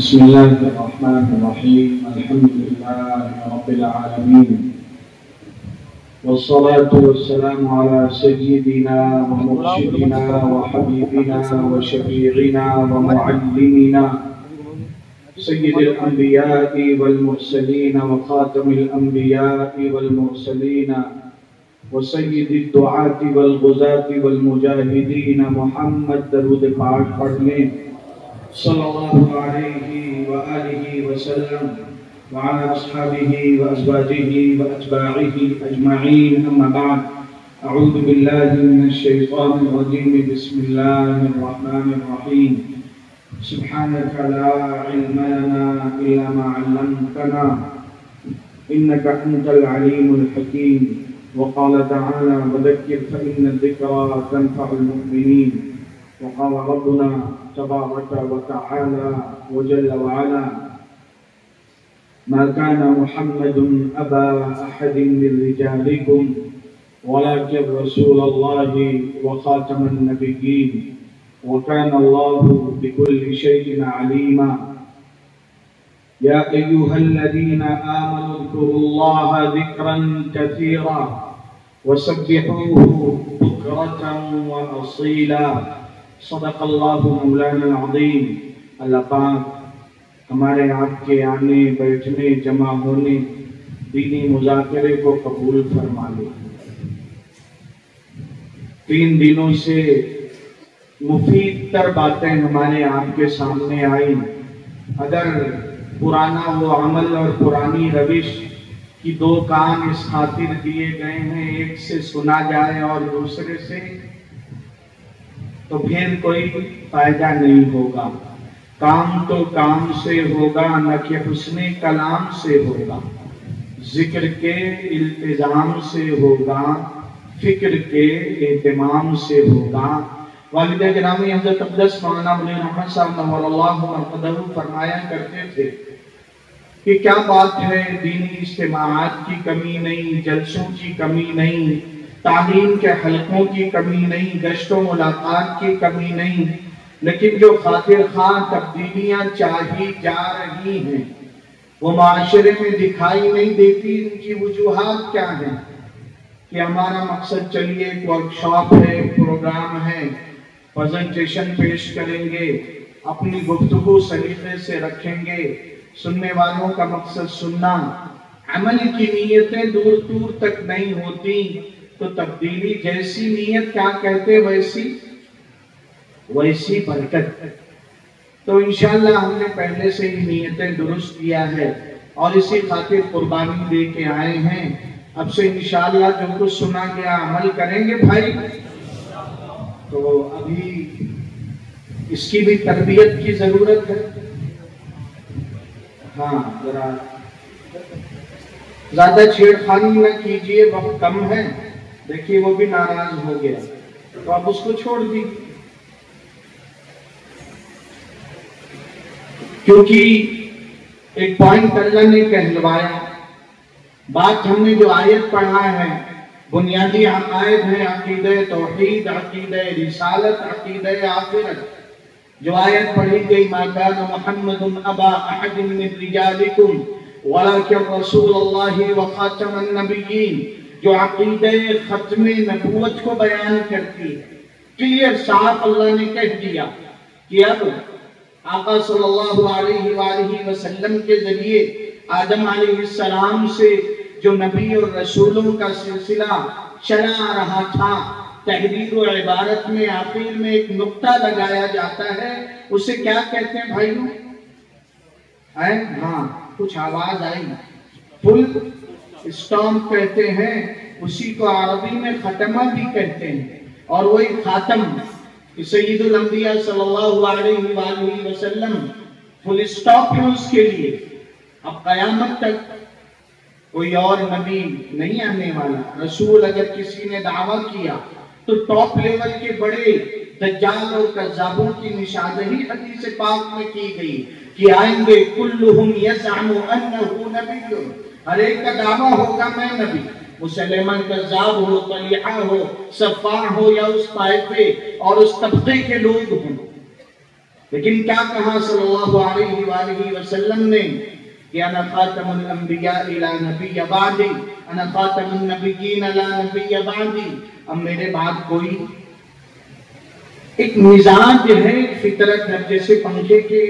بسم الله الرحمن الرحيم الحمد لله رب العالمين والصلاة والسلام على سيدنا ومرشدنا وحبيبنا وشفيعنا ومعلمنا سيد الأنبياء والمرسلين وخاتم الأنبياء والمرسلين وسيد الدعاة والغزاة والمجاهدين محمد درود پاک پڑھنے صلی اللہ علیہ وآلہ وسلم وعلى أصحابه وأزواجه وأتباعه أجمعين أما بعد أعوذ بالله من الشيطان الرجيم بسم الله الرحمن الرحيم سبحانك لا علم لنا إلا ما علمتنا إنك أنت العليم الحكيم وقال تعالى وذكر فإن الذكرى تنفع المؤمنين وقال ربنا تبارك وتعالى وجل وعلا ما كان محمد أبا أحد من رجالكم ولكن رسول الله وخاتم النبيين وكان الله بكل شيء عليما يا أيها الذين آمنوا اذكروا الله ذكرا كثيرا وسبحوه بكرة وأصيلا صدق اللہ مولانا العظیم۔ اللہ پاک ہمارے آپ کے آنے بیٹھنے جمع ہونے دینی مذاکرے کو قبول فرما لے۔ 3 دنوں سے مفید تر باتیں ہمارے آپ کے سامنے آئیں۔ اگر پرانا وہ عمل اور پرانی روش کی 2 کان اس خاطر دیے گئے ہیں، ایک سے سنا جائے اور دوسرے سے، تو پھر کوئی فائدہ نہیں ہوگا۔ کام تو کام سے ہوگا نہ کہ حسن کلام سے ہوگا، ذکر کے التزام سے ہوگا، فکر کے اہتمام سے ہوگا۔ والد گرامی حضرت اقدس مولانا منیر احمد صاحب نور اللہ مرقدہ فرمایا کرتے تھے کہ کیا بات ہے، دینی اجتماعات کی کمی نہیں، جلسوں کی کمی نہیں، تعلیم کے حلقوں کی کمی نہیں، گشت و ملاقات کی کمی نہیں، لیکن جو خاطر خواہ تبدیلیاں چاہی جا رہی ہیں وہ معاشرے میں دکھائی نہیں دیتی۔ ان کی وجوہات کیا ہیں کہ ہمارا مقصد چلیے ایک ورکشاپ ہے، پروگرام ہے، پریزنٹیشن پیش کریں گے، اپنی گفتگو سلیقے سے رکھیں گے، سننے والوں کا مقصد سننا، عمل کی نیتیں دور دور تک نہیں ہوتی، تو تبدیلی جیسی نیت کیا کہتے ویسی برکت۔ تو انشاءاللہ ہم نے پہلے سے ہی نیتیں درست کیا ہے اور اسی خاطر قربانی دے کے آئے ہیں۔ اب سے انشاءاللہ جو کچھ سنا گیا عمل کریں گے بھائی۔ تو ابھی اس کی بھی تربیت کی ضرورت ہے۔ ہاں ذرا زیادہ چھیڑ خانی نہ کیجئے، وقت کم ہے۔ دیکھیے وہ بھی ناراض ہو گیا، تو اب اس کو چھوڑ دی، کیونکہ ایک پوائنٹ اللہ نے کہلوایا۔ بات ہم نے جو آیت پڑھا ہے بنیادی عقائد ہے، عقیدہ توحید، عقیدہ رسالت، عقیدہ آخرت۔ جو آیت پڑھی گئی ما کان محمد ابا احد من رجالکم ولکن رسول اللہ وخاتم النبیین، جو عقیدہ ختم نبوت کو بیان کرتی ہے، کلیئر صاحب اللہ نے کہہ دیا کہ اب آقا صلی اللہ علیہ وآلہ وسلم کے ذریعے آدم علیہ السلام سے جو نبی اور رسولوں کا سلسلہ چلا آ رہا تھا، تحریر و عبارت میں آخر میں ایک نقطہ لگایا جاتا ہے، اسے کیا کہتے ہیں بھائیوں؟ ہاں کچھ آواز آئی، فل اسٹامپ کہتے ہیں، اسی کو عربی میں ختمہ بھی کہتے ہیں، اور وہی خاتم سید الانبیاء صلی اللہ علیہ وآلہ وسلم فل اسٹاپ ہے اس کے لیے۔ اب قیامت تک کوئی اور نبی نہیں آنے والا۔ رسول اگر کسی نے دعویٰ کیا تو ٹاپ لیول کے بڑے دجال اور کذابوں کی نشاندہی حدیث پاک میں کی گئی کہ آئیں گے کلہم یزعم انہ نبی، ہر ایک کا دعویٰ ہوگا میں نبی، مسلمہ کذاب ہو، طلیعہ ہو، صفاع ہو، یا اس طائفے اور اس طبقے کے لوگ ہوں۔ لیکن کیا کہا صلی اللہ علیہ وآلہ وسلم نے کہ انا خاتم الانبیاء لا نبی بعدی، انا خاتم النبیین لا نبی بعدی، اب میرے بعد کوئی ایک مزاج ہے، ایک فطرت ہے، جیسے پنکھے کے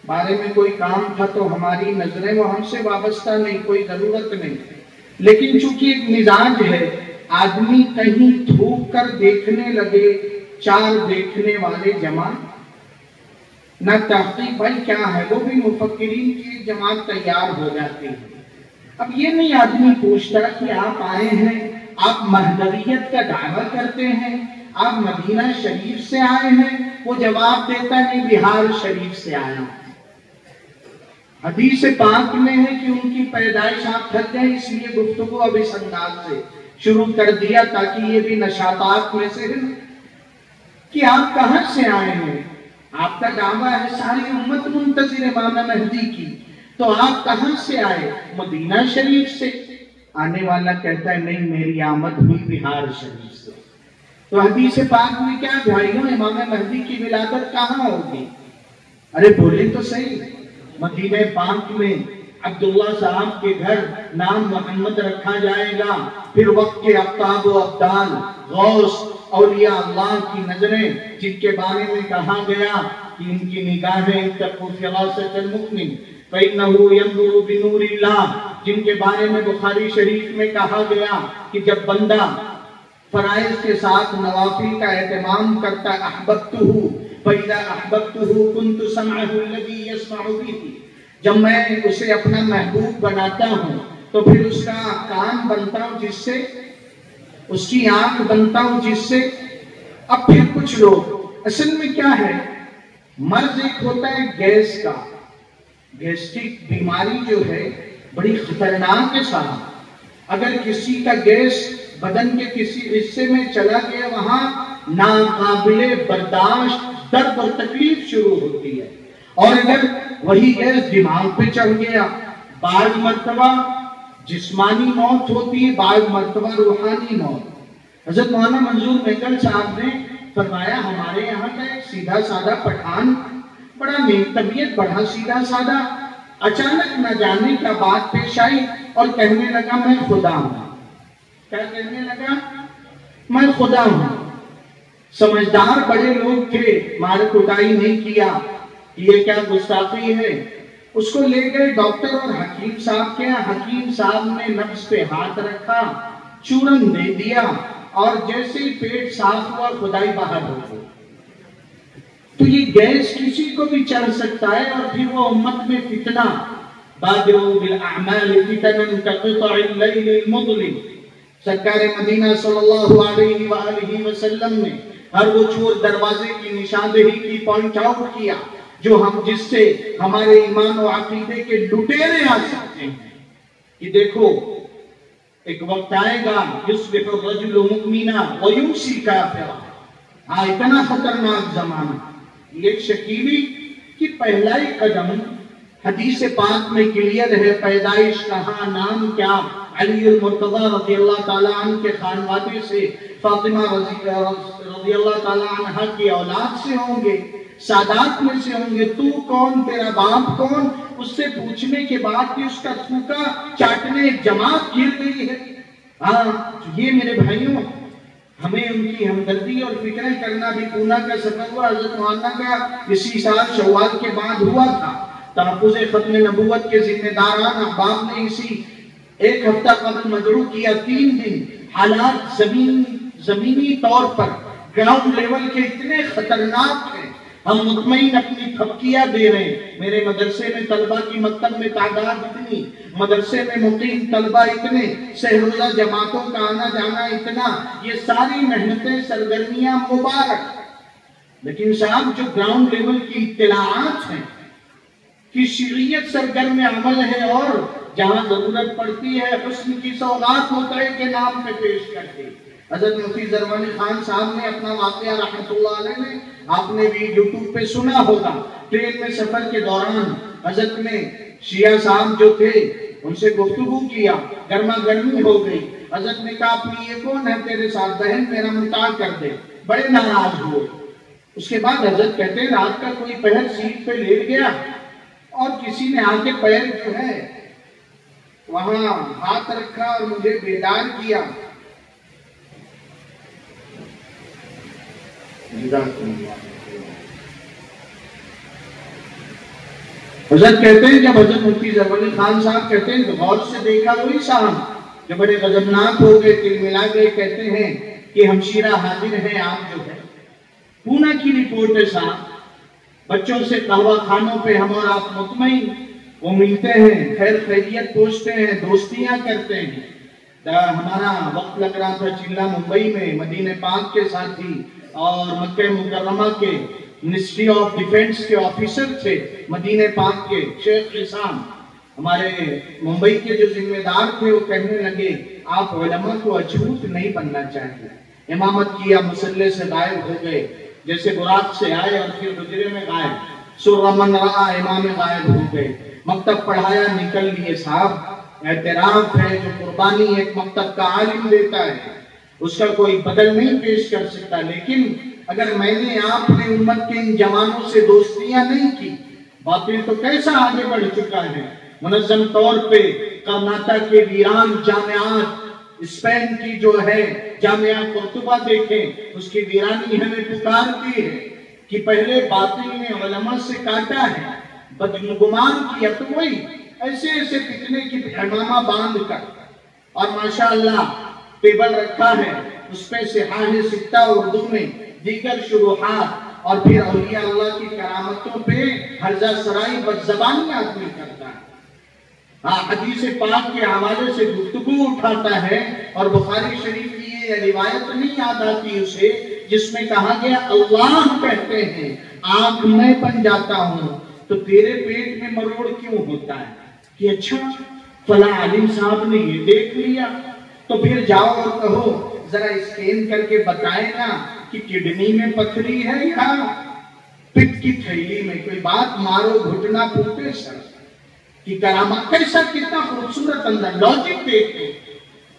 بارے میں کوئی کام تھا تو ہماری نظریں وہ ہم سے وابستہ نہیں، کوئی ضرورت نہیں، لیکن چونکہ ایک مزاج ہے، آدمی کہیں تھوک کر دیکھنے لگے، چار دیکھنے والے جمع نہ تحقیق بھائی کیا ہے، وہ بھی مفکرین کی جماعت تیار ہو جاتی ہے۔ اب یہ نہیں آدمی پوچھتا کہ آپ آئے ہیں، آپ مہدویت کا دعویٰ کرتے ہیں، آپ مدینہ شریف سے آئے ہیں، وہ جواب دیتا نہیں بہار شریف سے آیا ہوں۔ حدیث پاک میں ہے کہ ان کی پیدائش آپ تھک گئے، اس لیے گفتگو اب اس انداز سے شروع کر دیا تاکہ یہ بھی نشاطات میں سے ہے کہ آپ کہاں سے آئے ہیں، آپ کا دعویٰ ہے ساری امت منتظر امام مہدی کی، تو آپ کہاں سے آئے؟ مدینہ شریف سے۔ آنے والا کہتا ہے نہیں، میری آمد ہوئی بہار شریف سے۔ تو حدیث پاک میں کیا بھائیوں، امام مہدی کی ولادت کہاں ہوگی؟ ارے بولے تو صحیح، مدینہ پاک میں عبداللہ صاحب کے گھر نام محمد رکھا جائے گا، پھر وقت کے اقطاب و ابدال، غوث، اولیاء اللہ کی نظریں جن کے بارے میں کہا گیا کہ ان کی نگاہیں اتقوا فراسۃ المؤمن فإنہ ینظر بنور اللہ، جن کے بارے میں بخاری شریف میں کہا گیا کہ جب بندہ فرائض کے ساتھ نوافل کا اہتمام کرتا احببتہ فإذا احببتہ کنت سمعہ الذی یسمع بہ، جب میں اسے اپنا محبوب بناتا ہوں تو پھر اس کا کان بنتا ہوں جس سے، اس کی آنکھ بنتا ہوں جس سے۔ اب پھر کچھ لوگ اصل میں کیا ہے، مرض ایک ہوتا ہے گیس کا، گیسٹرک بیماری جو ہے بڑی خطرناک ہے صاحب، اگر کسی کا گیس بدن کے کسی حصے میں چلا گیا وہاں ناقابل برداشت درد اور تکلیف شروع ہوتی ہے، اور اگر وہی گیس دماغ پہ چڑھ گیا بعض مرتبہ جسمانی موت ہوتی ہے، بعض مرتبہ روحانی موت۔ حضرت مولانا منظور مہکل صاحب نے فرمایا ہمارے یہاں کا ایک سیدھا سادہ پٹھان، بڑا نیک طبیعت، بڑا سیدھا سادہ، اچانک نہ جانے کیا بات پیش آئی اور کہنے لگا میں خدا ہوں۔ کیا کہنے لگا؟ میں خدا ہوں۔ سمجھدار بڑے لوگ تھے، مار کٹائی نہیں کیا، یہ کیا گستاخی ہے، اس کو لے گئے ڈاکٹر اور حکیم صاحب کے، حکیم صاحب نے نبض پہ ہاتھ رکھا، چورن دے دیا، اور جیسے ہی پیٹ صاف ہوا خدائی باہر ہو گئی۔ تو یہ گیس کسی کو بھی چڑھ سکتا ہے، اور پھر وہ امت میں فتنہ، بادروا بالاعمال فتنا كقطع الليل المظلم۔ سرکار مدینہ صلی اللہ علیہ وآلہ وسلم نے ہر وہ چور دروازے کی نشاندہی کی، پوائنٹ آؤٹ کیا جو ہم جس سے ہمارے ایمان و عقیدے کے لٹیرے آ سکتے ہیں، کہ دیکھو ایک وقت آئے گا یصبح الرجل مؤمنا ویمسی کافرا، ہاں اتنا خطرناک زمانہ۔ یہ شکیوی کی پہلا ہی قدم حدیث پاک میں کلیئر ہے، پیدائش کہاں، نام کیا، علی المرتضی رضی اللہ تعالیٰ عنہ کے خانوادے سے، فاطمہ رضی اللہ تعالیٰ عنہ کی اولاد سے ہوں گے، سادات میں سے ہوں گے، تو کون، تیرا باپ کون، اس سے پوچھنے کے بعد کہ اس کا تھوکا چاٹنے ایک جماعت گر گئی ہے۔ ہاں یہ میرے بھائیوں، ہمیں ان کی ہمدردی اور فکریں کرنا بھی پونا کا سفر ہوا۔ حضرت مولانا کا اسی سال شوال کے بعد ہوا تھا، تحفظ ختم نبوت کے ذمہ داران احباب نے اسی ایک ہفتہ قبل مدعو کیا، 3 دن حالات زمینی طور پر گراؤنڈ لیول کے اتنے خطرناک ہیں، ہم مطمئن اپنی تھپکیاں دے رہے ہیں۔ میرے مدرسے میں طلبہ کی مکتب میں تعداد اتنی، مدرسے میں مقیم طلبہ اتنے، سہروزہ جماعتوں کا آنا جانا اتنا، یہ ساری محنتیں سرگرمیاں مبارک، لیکن صاحب جو گراؤنڈ لیول کی اطلاعات ہیں کہ شیعیت سرگرم عمل ہے، اور جہاں ضرورت پڑتی ہے حسن کی سوغات متعے کے نام پہ پیش کرتے۔ حضرت مفتی زرمانی خان صاحب نے اپنا واقعہ رحمت اللہ علیہ نے آپ نے بھی یوٹیوب پہ سنا ہوگا، ٹرین میں سفر کے دوران حضرت نے شیعہ صاحب جو تھے ان سے گفتگو کیا، گرما گرمی ہو گئی، حضرت نے کہا اپنی یہ کون ہے تیرے ساتھ، بہن میرا نکاح کر دے، بڑے ناراض ہوئے، اس کے بعد حضرت کہتے ہیں رات کا کوئی پہر سیٹ پہ لیٹ گیا اور کسی نے آ کے پیر جو ہے وہاں ہاتھ رکھا اور مجھے بیدار کیا. حضرت کہتے ہیں جب حضرت مفتی ظفر علی خان صاحب کہتے ہیں غور سے دیکھا وہی صاحب جو بڑے غضبناک ہو گئے, تل ملا گئے, کہتے ہیں کہ ہمشیرہ حاضر ہیں, آپ جو ہے پونا کی رپورٹ ہے صاحب, بچوں سے قہوہ خانوں پہ ہم اور آپ مطمئن, وہ ملتے ہیں, خیر خیریت پوچھتے ہیں, دوستیاں کرتے ہیں. ہمارا وقت لگ رہا تھا چلہ ممبئی میں مدینہ پاک کے ساتھی اور مکہ مکرمہ کے منسٹری آف ڈیفنس کے آفیسر تھے مدینہ پاک کے شیخ حسام, ہمارے ممبئی کے جو ذمہ دار تھے, وہ کہنے لگے آپ علماء کو اچھوت نہیں بننا چاہیے. امامت کیا, مسلح سے غائب ہو گئے, جیسے براق سے آئے اور پھر حجرے میں غائب, سرمن رہا امام غائب ہو گئے, مکتب پڑھایا نکل لیے. صاحب اعتراف ہے جو قربانی ایک مکتب کا عالم دیتا ہے اس کا کوئی بدل نہیں پیش کر سکتا, لیکن اگر میں نے آپ نے امت کے ان جوانوں سے دوستیاں نہیں کی, باطل تو کیسا آگے بڑھ چکا ہے. منظم طور پہ کرناٹک کے ویران جامعات, اسپین کی جو ہے جامعہ قرطبہ دیکھیں, اس کی ویرانی ہمیں پکارتی ہے کہ پہلے باطل نے علماء سے کاٹا ہے, بدگمان کیا, تو وہی ایسے ایسے فتنے کی امامہ باندھ کر, اور ماشاءاللہ ٹیبل رکھا ہے اس پہ صحاح ستہ اردو میں, دیگر شروحات, اور پھر اولیاء اللہ کی کرامتوں پہ حرزہ سرائی بدزبانی آدمی کرتا ہے. حدیث پاک کے حوالے سے گفتگو اٹھاتا ہے, اور بخاری شریف کی یہ روایت نہیں یاد آتی اسے جس میں کہا گیا اللہ کہتے ہیں آنکھ میں بن جاتا ہوں تو تیرے پیٹ میں مروڑ کیوں ہوتا ہے, کہ اچھا فلاں عالم صاحب نے یہ دیکھ لیا, تو پھر جاؤ اور کہو ذرا اسکین کر کے بتائے نا کہ کڈنی میں پتھری ہے یا پٹ کی تھیلی میں, کوئی بات مارو گھٹنا پھوٹے سر کی کرامت. کیسا کتنا خوبصورت اندر لاجک دیکھتے,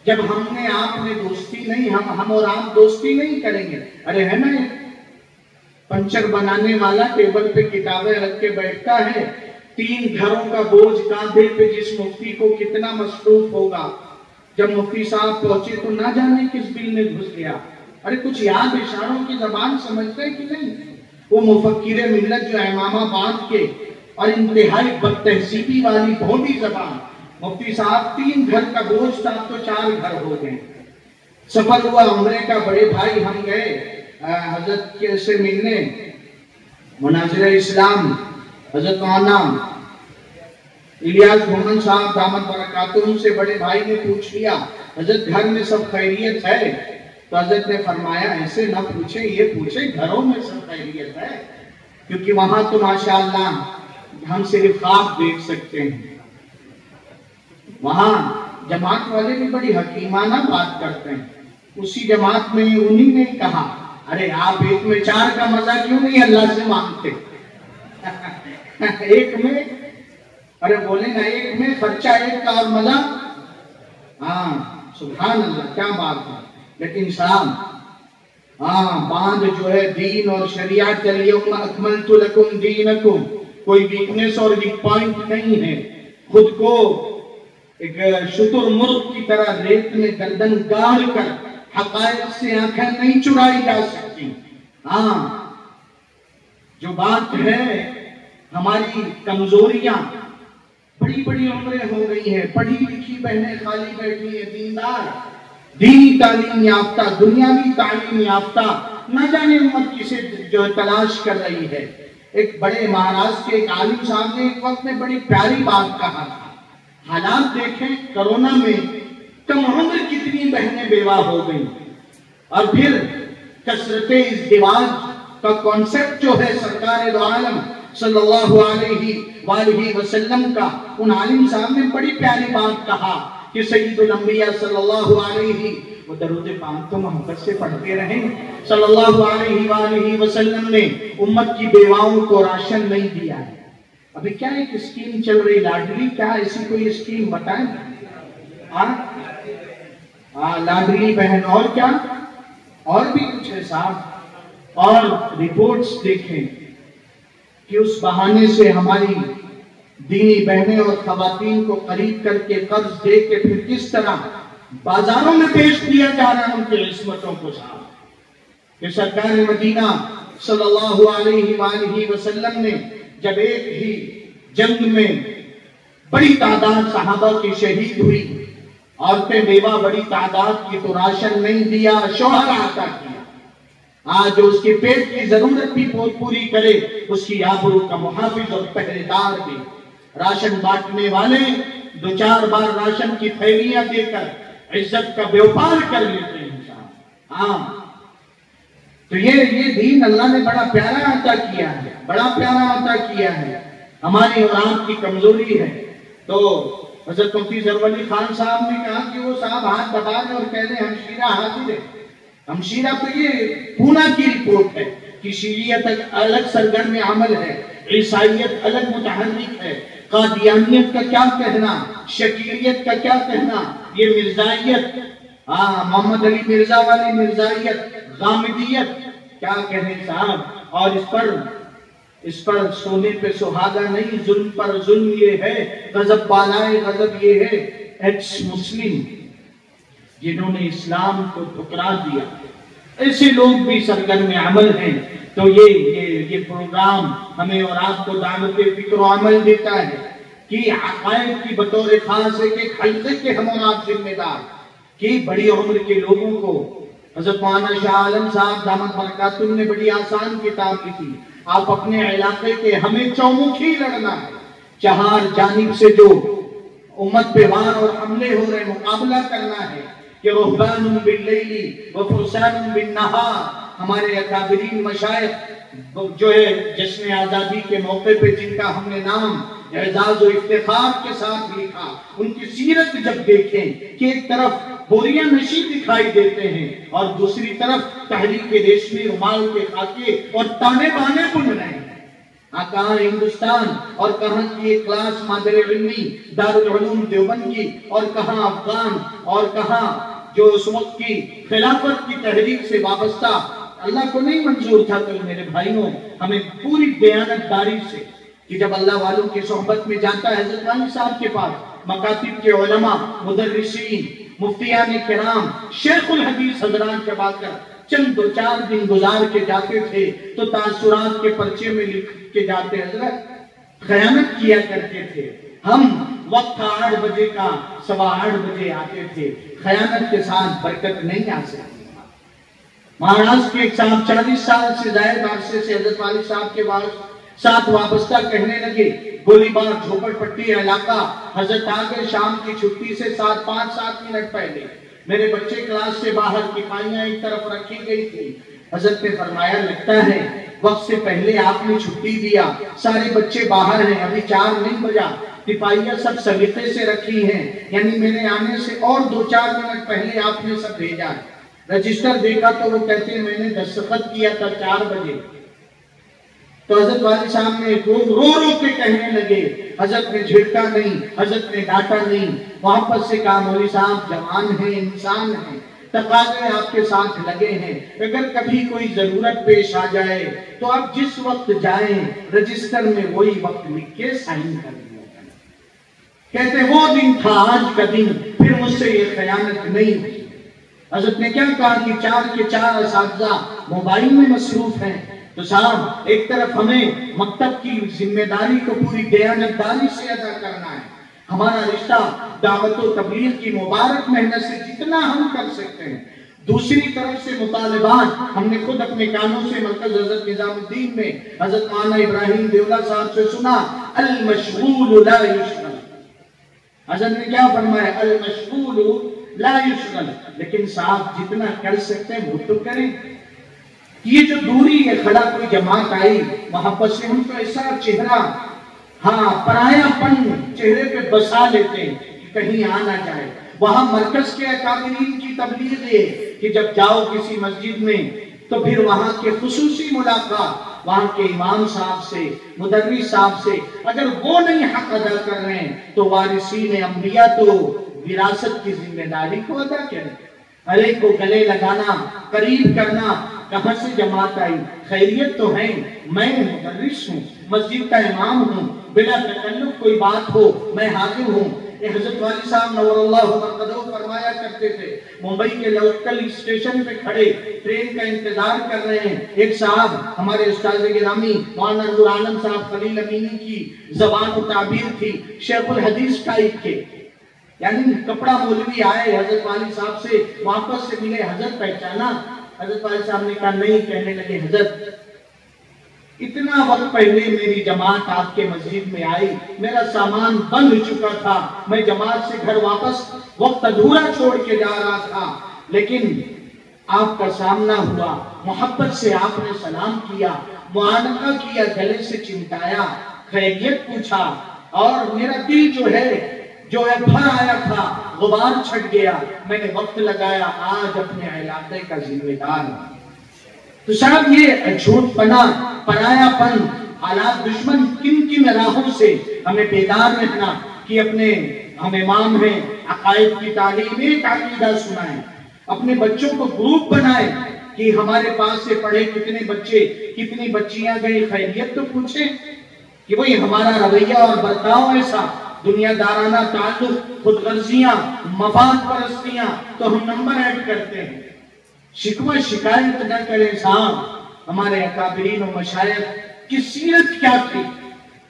جب ہم نے آپ نے دوستی نہیں, ہم اور آپ دوستی نہیں کریں گے. ارے ہے نا پنچر بنانے والا ٹیبل پہ کتابیں رکھ کے بیٹھتا ہے, 3 گھروں کا بوجھ کاندھے پہ, جس مفتی کو کتنا مصروف ہوگا. جب مفتی صاحب پہنچے تو نہ جانے کس بل میں گھس گیا. ارے کچھ یاد اشاروں کی زبان سمجھتے کہ نہیں, وہ مفکر ملت جو امامہ باندھ کے اور انتہائی بد تہذیبی والی بھونڈی زبان, مفتی صاحب 3 گھر کا بوجھ تھا, تو 4 گھر ہو گئے. سفر ہوا عمرے کا, بڑے بھائی ہم گئے حضرت کے سے ملنے, مناظر اسلام حضرت مولانا الیاس محمد صاحب دامت برکاتہم سے بڑے بھائی نے پوچھ لیا حضرت گھر میں سب خیریت ہے, تو حضرت نے فرمایا ایسے نہ پوچھیں, یہ پوچھیں گھروں میں سب خیریت ہے, کیونکہ وہاں تو ماشاءاللہ ہم صرف خواب دیکھ سکتے ہیں. وہاں جماعت والے بھی بڑی حکیمانہ بات کرتے ہیں. اسی جماعت میں انہی نے کہا ارے آپ 1 میں 4 کا مزہ کیوں نہیں اللہ سے مانگتے, 1 میں, ارے بولے نا 1 میں خرچہ 1 کا اور مزہ, ہاں سبحان اللہ کیا بات ہے. لیکن صاحب باندھ جو ہے دین اور شریعت, الیوم اکملت لکم دینکم, کوئی ویکنس اور ویک پوائنٹ نہیں ہے. خود کو ایک شتر مرغ کی طرح ریت میں گردن گاڑ کر حقائق سے آنکھیں نہیں چرائی جا سکتی. جو بات ہے ہماری کمزوریاں, بڑی بڑی عمریں ہو گئی ہیں, پڑھی لکھی بہنیں خالی بیٹھی ہیں, دیندار, دینی تعلیم یافتہ, دنیاوی تعلیم یافتہ, نہ جانے امت کسے جو تلاش کر رہی ہے. ایک بڑے مہاراشٹر کے ایک عالم صاحب نے ایک وقت میں بڑی پیاری بات کہا تھا, حالات دیکھیں کرونا میں کم عمر کتنی بہنیں بیوہ ہو گئی, اور پھر کثرت ازدواج کا کانسیپٹ جو ہے سرکار دو عالم صلی اللہ علیہ وآلہ وسلم کا, ان عالم صاحب نے بڑی پیاری بات کہا کہ سید الانبیاء صلی اللہ علیہ, وہ درود پاک تو محبت سے پڑھتے رہیں, صلی اللہ علیہ وآلہ وسلم نے امت کی بیواؤں کو راشن نہیں دیا ہے. ابھی کیا ایک اسکیم چل رہی لاڈلی, کیا ایسی کوئی اسکیم بتائیں, لاڈلی بہن, اور کیا اور بھی کچھ ہے صاحب, اور رپورٹس دیکھیں کہ اس بہانے سے ہماری دینی بہنیں اور خواتین کو قریب کر کے قرض دے کے پھر کس طرح بازاروں میں پیش کیا جا رہا ہے ان کی عصمتوں کو صاحب، کہ سرکار مدینہ صلی اللہ علیہ وآلہ وسلم نے جب ایک ہی جنگ میں بڑی تعداد صحابہ کی شہید ہوئی، عورتیں بیوہ بڑی تعداد کی، تو راشن نہیں دیا، شوہر عطا کیا۔ آج اس کے پیٹ کی ضرورت بھی پوری کرے، اس کی آبرو کا محافظ اور پہرے دار بھی۔ راشن بانٹنے والے دو چار بار راشن کی تھیلیاں دے کر عزت کا بیوپار کر لیتے ہیں صاحب۔ ہاں، تو یہ دین اللہ نے بڑا پیارا عطا کیا ہے، بڑا پیارا عطا کیا ہے۔ ہماری اور آپ کی کمزوری ہے۔ تو حضرت مفتی ظفر علی خان صاحب نے کہا کہ وہ صاحب ہاتھ بتا دیں اور کہہ دیں ہمشیرہ حاضر ہے۔ ہمشیرہ تو یہ پونا کی رپورٹ ہے کہ شیعیت الگ سرگرم عمل ہے، عیسائیت الگ متحرک ہے، قادیانیت کا کیا کہنا، شکیلیت کا کیا کہنا، یہ مرزائیت، محمد علی مرزا والی مرزائیت، غامدیت، کیا کہیں صاحب۔ اور اس پر سونے پہ سہاگا نہیں، ظلم پر ظلم یہ ہے، غضب بالائے غضب یہ ہے۔ ایکس مسلم جنہوں نے اسلام کو ٹھکرا دیا، ایسے لوگ بھی سرگرم عمل ہیں۔ تو یہ پروگرام ہمیں اور آپ کو دعوت فکر و عمل دیتا ہے کہ عقائد کی بطور خاص ایک حلقے کے ہم اور آپ ذمہ دار، کہ بڑی عمر کے لوگوں کو حضرت مولانا شاہ عالم صاحب دامت برکاتہ نے بڑی آسان کتاب لکھی، آپ اپنے علاقے کے ہمیں چومکھی لڑنا ہے، چہار جانب سے جو امت پہ وار اور حملے ہو رہے مقابلہ کرنا ہے، کہ رہبان باللیل و فرسان بالنہار۔ ہمارے اکابرین مشائخ جو ہے جشن آزادی کے موقع پہ جن کا ہم نے نام اعزاز و افتخار کے ساتھ لکھا، ان کی سیرت جب دیکھیں کہ ایک طرف بوریاں نشی دکھائی دیتے ہیں اور دوسری طرف تحریک ریشمی رومال کے خاکے اور تانے بانے بن رہے ہیں۔ کہاں ہندوستان اور کہاں کی ایک کلاس مادر علمی دارالعلوم دیوبند کی، اور کہاں افغان، اور کہاں جو اس وقت کی خلافت کی تحریک سے وابستہ۔ اللہ کو نہیں منظور تھا تو میرے بھائیوں ہمیں پوری دیانت داری سے، کہ جب اللہ والوں کی صحبت میں جاتا ہے، حضرت علی صاحب کے پاس مکاتب کے علماء، مدرسین، مفتیان کرام، شیخ الحدیث حضرات جب آ کر چند دو چار دن گزار کے جاتے تھے تو تاثرات کے پرچے میں لکھ کے جاتے، حضرت خیانت کیا کرتے تھے، ہم وقت 8 بجے کا 8:15 بجے آتے تھے، خیانت کے ساتھ برکت نہیں آ سکتی۔ مہاراشٹر کے ایک صاحب 40 سال سے زائد عرصے سے حضرت والی صاحب کے ساتھ وابستہ کہنے لگے، گولی بار جھوپڑ پٹی علاقہ، حضرت آگے شام کی چھٹی سے 5-7 منٹ پہلے میرے بچے کلاس سے باہر پائیاں ایک طرف رکھی گئی تھی۔ حضرت نے فرمایا لگتا ہے وقت سے پہلے آپ نے چھٹی دیا، سارے بچے باہر ہیں، ابھی 4 نہیں بجا، پائیاں سب سلیقے سے رکھی ہیں، یعنی میرے آنے سے اور 2-4 منٹ پہلے آپ نے سب بھیجا ہے۔ رجسٹر دیکھا تو وہ کہتے ہیں میں نے دستخط کیا تھا 4 بجے۔ تو حضرت والی صاحب نے رو کے کہنے لگے، حضرت نے جھڑکا نہیں، حضرت نے ڈانٹا نہیں، واپس سے کہا مولوی صاحب جوان ہیں، انسان ہیں، تقاضے آپ کے ساتھ لگے ہیں، اگر کبھی کوئی ضرورت پیش آ جائے تو آپ جس وقت جائیں رجسٹر میں وہی وقت لکھ کے سائن کر دیا۔ کہتے وہ دن تھا آج کا دن، پھر مجھ سے یہ خیانت نہیں ہوئی۔ حضرت نے کیا کہا کہ 4 کے 4 اساتذہ موبائل میں مصروف ہیں، تو صاحب ایک طرف ہمیں مکتب کی ذمہ داری کو پوری دیانت داری سے ادا کرنا ہے، ہمارا رشتہ دعوت و تبلیغ کی مبارک محنت سے جتنا ہم کر سکتے ہیں، دوسری طرف سے مطالبات ہم نے خود اپنے کانوں سے مرکز حضرت نظام الدین میں حضرت مولانا ابراہیم دیولہ صاحب سے سنا، المشغول لا یشغل۔ حضرت نے کیا فرمایا؟ المشغول لا یشغل۔ لیکن صاحب جتنا کر سکتے ہیں وہ تو کریں۔ یہ جو دوری ہے، کھڑا کوئی جماعت آئی محبت سے ان کو ایسا چہرہ پرایا پن چہرے پہ بسا لیتے ہیں کہ کہیں آ نہ جائے۔ وہاں مرکز کے اکابرین کی تبلیغ ہے کہ جب جاؤ کسی مسجد میں تو پھر وہاں کے خصوصی ملاقات وہاں کے امام صاحب سے، مدرس صاحب سے، اگر وہ نہیں حق ادا کر رہے ہیں تو وارثین انبیاء تو وراثت کی ذمہ داری کو ادا کریں۔ ہر ایک کو گلے لگانا، قریب کرنا، کہاں سے جماعت آئی؟ خیریت تو ہے، میں مدرس ہوں، مسجد کا امام ہوں، بلا تکلف کوئی بات ہو میں حاضر ہوں۔ حضرت والی صاحب نور اللہ مرقدہ فرمایا کرتے تھے، ممبئی کے لوکل اسٹیشن پہ کھڑے ٹرین کا انتظار کر رہے ہیں، ایک صاحب ہمارے استاد گرامی مولانا نور عالم صاحب خلیل امینی کی زبان و تعبیر تھی، شیخ الحدیث ٹائپ کے، یعنی کپڑا مولوی آئے حضرت والی صاحب سے واپس سے ملے، حضرت پہچانا؟ حضرت والی صاحب نے کہا نہیں، کہنے لگے حضرت اتنا وقت پہلے میری جماعت آپ کے مسجد میں آئی، میرا سامان بند چکا تھا، میں جماعت سے گھر واپس وقت ادھورا چھوڑ کے جا رہا تھا، لیکن آپ کا سامنا ہوا، محبت سے آپ نے سلام کیا، معانقہ کیا، گلے سے چمٹایا، خیریت پوچھا، اور میرا دل جو ہے بھر آیا تھا، غبار چھٹ گیا، میں نے وقت لگایا، آج اپنے علاقے کا ذمہ دار ہوں۔ تو صاحب یہ جھوٹ پنا، پرایا پن، حالات دشمن کن راہوں سے ہمیں بیدار رہنا کہ اپنے ہم امام ہیں، عقائد کی تعلیم ایک عقیدہ سنائیں، اپنے بچوں کو گروپ بنائیں کہ ہمارے پاس سے پڑھے کتنے بچے کتنی بچیاں گئی، خیریت تو پوچھیں کہ وہی ہمارا رویہ اور برتاؤ ایسا، دنیا دارانہ تعلق، خود غرضیاں، مفاد پرستیاں تو ہم نمبر ایڈ کرتے ہیں۔ شکوہ شکایت نہ کریں صاحب، ہمارے اکابرین و مشائخ کی سیرت کیا تھی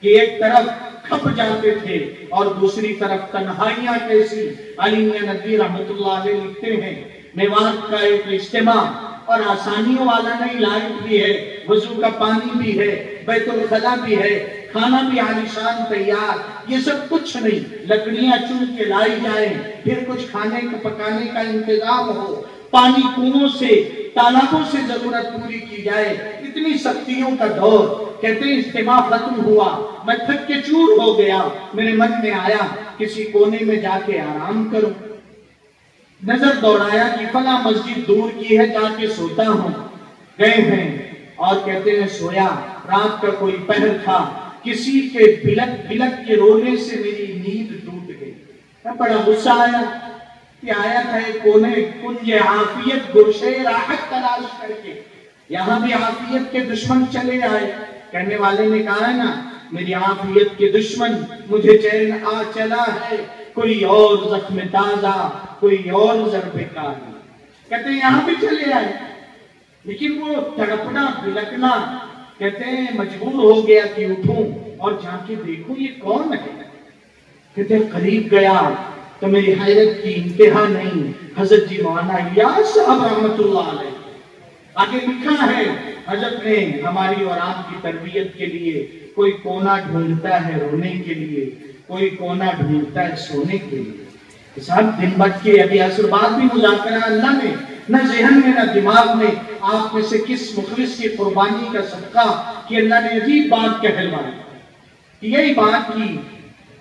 کہ ایک طرف کھپ جاتے تھے اور دوسری طرف تنہائیاں کیسی۔ علی میاں ندوی رحمت اللہ علیہ لکھتے ہیں، میوات کا ایک اجتماع اور آسانیوں والا نہیں، لائٹ بھی ہے، وضو کا پانی بھی ہے، بیت الخلا بھی ہے، کھانا بھی عالیشان تیار، یہ سب کچھ نہیں، لکڑیاں چن کے لائی جائیں، پھر کچھ کھانے کا پکانے کا انتظام ہو، پانی کنویں سے تالابوں سے ضرورت پوری کی جائے، اتنی سختیوں کا دور۔ کہتے ہیں اجتماع ختم ہوا، میں تھک کے چور ہو گیا، میرے من میں آیا کسی کونے میں جا کے آرام کروں، نظر دوڑایا کہ فلاں مسجد دور کی ہے، جا کے سوتا ہوں۔ گئے ہیں اور کہتے ہیں سویا، رات کا کوئی پہر تھا، کسی کے بلک بلک کے رونے سے میری نیند ٹوٹ گئی، بڑا غصہ آیا کہ آیا تھا ایک کونے کنج عافیت گوشے راحت تلاش کر کے، یہاں بھی عافیت کے دشمن چلے آئے۔ کہنے والے نے کہا ہے نا، میری عافیت کے دشمن مجھے چین آ چلا ہے، کوئی اور زخم تازہ، کوئی اور ضرب کاری۔ کہتے ہیں یہاں بھی چلے آئے، لیکن وہ تڑپنا بلکنا، کہتے ہیں مجبور ہو گیا کہ اٹھوں اور جا کے دیکھوں یہ کون ہے۔ کہتے ہیں قریب گیا تو میری حیرت کی انتہا نہیں، حضرت جی مولانا الیاس صاحب رحمت اللہ علیہ۔ آگے لکھا ہے حضرت نے ہماری اور آپ کی تربیت کے لیے کوئی کونا ڈھونڈتا ہے رونے کے لیے، کوئی کونا ڈھونڈتا ہے سونے کے لیے۔ صاحب دن بھر کے ابھی عصر بعد بھی مذاکرہ اللہ نے نہ ذہن میں نہ دماغ میں آپ میں سے کس مخلص کی قربانی کا صدقہ کہ اللہ نے عجیب بات کہلوائی، یہی بات کی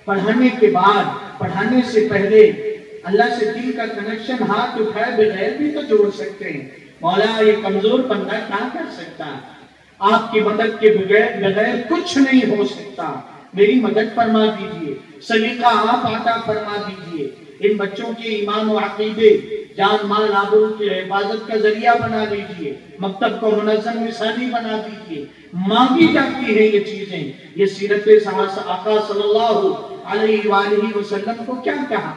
پڑھانے کے بعد، پڑھانے سے پہلے اللہ سے دل کا کنیکشن ہاتھ اٹھائے بغیر بھی تو جوڑ سکتے ہیں۔ مولا یہ کمزور بندہ کیا کر سکتا ہے، آپ کی مدد کے بغیر کچھ نہیں ہو سکتا، میری مدد فرما دیجئے، سلیقہ آپ عطا فرما دیجئے، ان بچوں کے ایمان و عقیدے، جان مال آبرو کی حفاظت کا ذریعہ بنا دیجئے، مکتب کو منظم مثالی بنا دیجئے۔ مانگی جاتی ہے یہ چیزیں، یہ سیرت آقا صلی اللہ علیہ وآلہ وسلم کو کیا کہا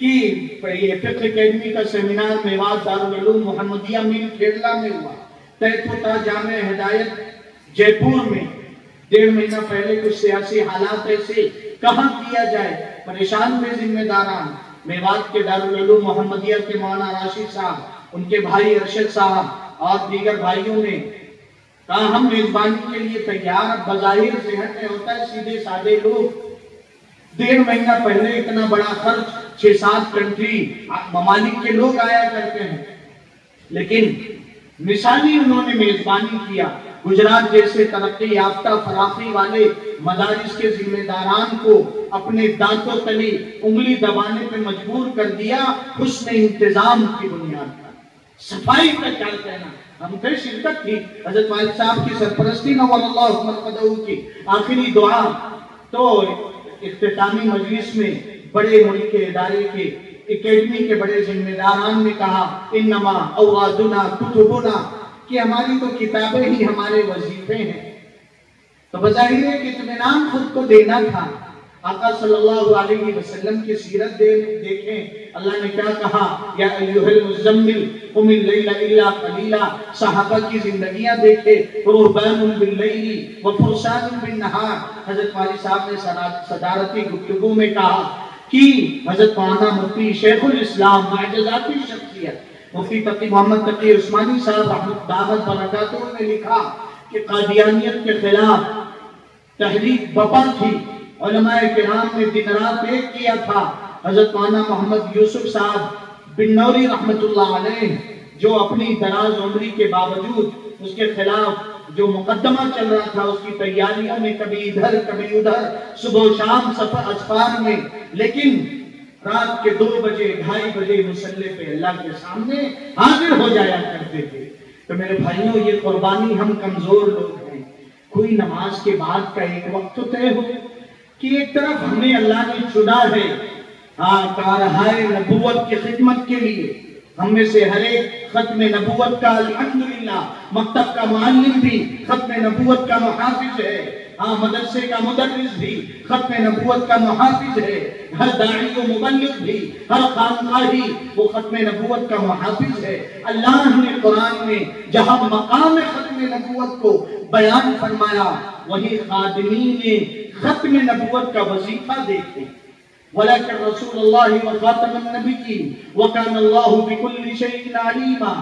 کہ یہ فقہ اکیڈمی کا سیمینار میوات دارالعلوم محمدیہ مل کھیڑلا میں ہوا، تحت ہوتا جامع ہدایت جے پور میں، 1.5 مہینہ پہلے کچھ سیاسی حالات ایسے کہاں کیا جائے، پریشان ہوئے ذمہ داران، میوات کے دارالعلوم محمدیہ کے مولانا راشد صاحب، ان کے بھائی ارشد صاحب اور دیگر بھائیوں نے کہا ہم میزبانی کے لیے تیار۔ بظاہر ذہن میں ہوتا ہے سیدھے سادے لوگ، 1.5 مہینہ پہلے اتنا بڑا خرچ، 6-7 کنٹری ممالک کے لوگ آیا کرتے ہیں، لیکن مثالی انہوں نے میزبانی کیا۔ گجرات جیسے ترقی یافتہ فراخی والے مدارس کے ذمہ داران کو اپنے دانتوں تلے انگلی دبانے پہ مجبور کر دیا، حسن انتظام کی بنیاد پر۔ صفائی کا کیا کہنا، ہم پھر شرکت تھی، حضرت والد صاحب کی سرپرستی نور اللہ مرقدہ کی آخری دعا، تو اختتامی مجلس میں بڑے ملک کے ادارے کے اکیڈمی کے بڑے ذمہ داران نے کہا انما اورادنا کتبنا، کہ ہماری تو کتابیں ہی ہمارے وظیفے ہیں، تو بظاہر ہے کہ اطمینان خود کو دینا تھا۔ آقا صلی اللہ علیہ وسلم کی سیرت دیکھیں، اللہ نے کیا کہا، یا ایھا المزمل قم اللیل الا قلیلا۔ صحابہ کی زندگیاں دیکھیں، رہبان باللیل وفرسان بالنہار۔ حضرت والی صاحب نے صدارتی گفتگو میں کہا کہ حضرت مولانا مفتی شیخ الاسلام معجزاتی شخصیت مفتی تقی محمد تقی عثمانی صاحب رحمت دعوت برکاتہ نے لکھا کہ قادیانیت کے خلاف تحریک بپا تھی، علماء کرام نے دن رات ایک کیا تھا۔ حضرت مولانا محمد یوسف صاحب بن نوری رحمت اللہ علیہ جو اپنی دراز عمری کے باوجود اس کے خلاف جو مقدمہ چل رہا تھا اس کی تیاریوں میں کبھی ادھر کبھی ادھر، صبح و شام سفر اسفار میں، لیکن رات کے 2 بجے 2:30 بجے مصلی پہ اللہ کے سامنے حاضر ہو جایا کرتے تھے۔ تو میرے بھائیوں، یہ قربانی، ہم کمزور لوگ ہیں، کوئی نماز کے بعد کا ایک وقت طے ہو کہ ایک طرف ہمیں اللہ نے چنا ہے کارہائے نبوت کی خدمت کے لیے، ہم میں سے ہر ایک ختم نبوت کا الحمدللہ، مکتب کا معلم بھی ختم نبوت کا محافظ ہے، مدرسے کا مدرس بھی ختم نبوت کا محافظ ہے، ہر داعی و مبلغ بھی، ہر خانقاہی وہ ختم نبوت کا محافظ ہے۔ اللہ نے قرآن میں جہاں مقام ختم نبوت کو بیان فرمایا، وہی خادمین ختم نبوت کا وظیفہ دیکھیں۔ وَلَكَنْ رَسُولُ اللَّهِ وَخَاتَمَ النَّبِيِّينَ وَكَانَ اللَّهُ بِكُلِّ شَيْءٍ عَلِيمًا۔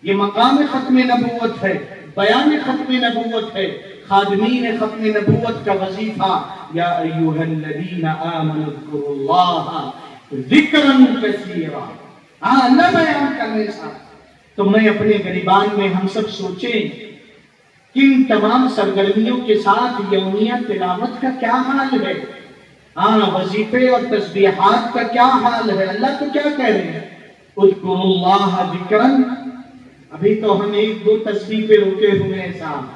یہ مقام ختم نبوت ہے، بیان ختم نبوت ہے، خادمین ختم نبوت کا وظیفہ یا ایھا الذین آمنوا اذکروا اللہ ذکرا کثیرا۔ اللہ بیان کرنے سے تو میں اپنے گریبان میں ہم سب سوچیں کہ ان تمام سرگرمیوں کے ساتھ یومیہ تلاوت کا کیا حال ہے، وظیفے اور تسبیحات کا کیا حال ہے۔ اللہ تو کیا کہہ رہے ہیں، اذکروا اللہ ذکرا۔ ابھی تو ہم 1-2 تسبیح پہ رکے ہوئے ہیں صاحب،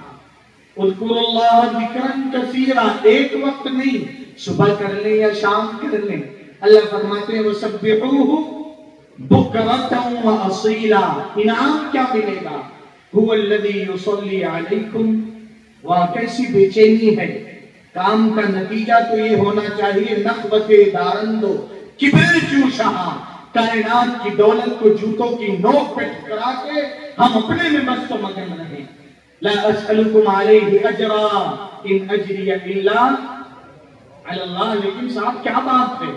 اذکروا اللہ ذکرا کثیرا، ایک وقت نہیں، صبح کر لیں یا شام کر لیں۔ اللہ فرماتے ہیں وسبحوہ بکرۃ واصیلا۔ انعام کیا ملے گا، هو الذی یصلی علیکم۔ وہاں کیسی بے چینی ہے، کام کا نتیجہ تو یہ ہونا چاہیے نخوت دارندو کبر چوشہ، کائنات کی دولت کو جوتوں کی نوک پہ ٹھکرا کے ہم اپنے میں مست و مگن رہیں۔ لا اسألکم علیہ اجرا ان اجری الا علی اللہ۔ لیکن صاحب کیا بات ہے،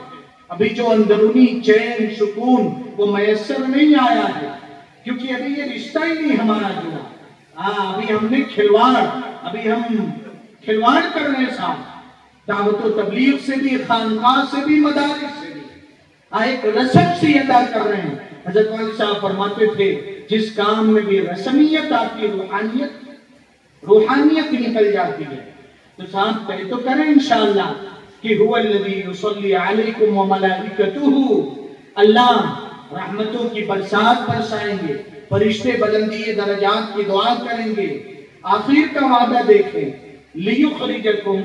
ابھی جو اندرونی چین سکون وہ میسر نہیں آیا ہے، کیونکہ ابھی یہ رشتہ ہی نہیں ہمارا جڑا۔ ابھی ہم نے کھلواڑ کر رہے ہیں صاحب، دعوت و تبلیغ سے بھی، خانقاہ سے بھی، مدارس سے بھی ایک رسم سی ادا کر رہے ہیں۔ حضرت والی صاحب فرماتے تھے جس کام میں بھی رسمیت آتی ہے، روحانیت نکل جاتی ہے۔ تو صاحب طے تو کریں انشاءاللہ کہ هو الذی یصلی علیکم وملائکتہ، اللہ رحمتوں کی برسات برسائیں گے، فرشتے بلندی درجات کی دعا کریں گے۔ آخر کا وعدہ دیکھیں، لِيُخْرِجَكُمْ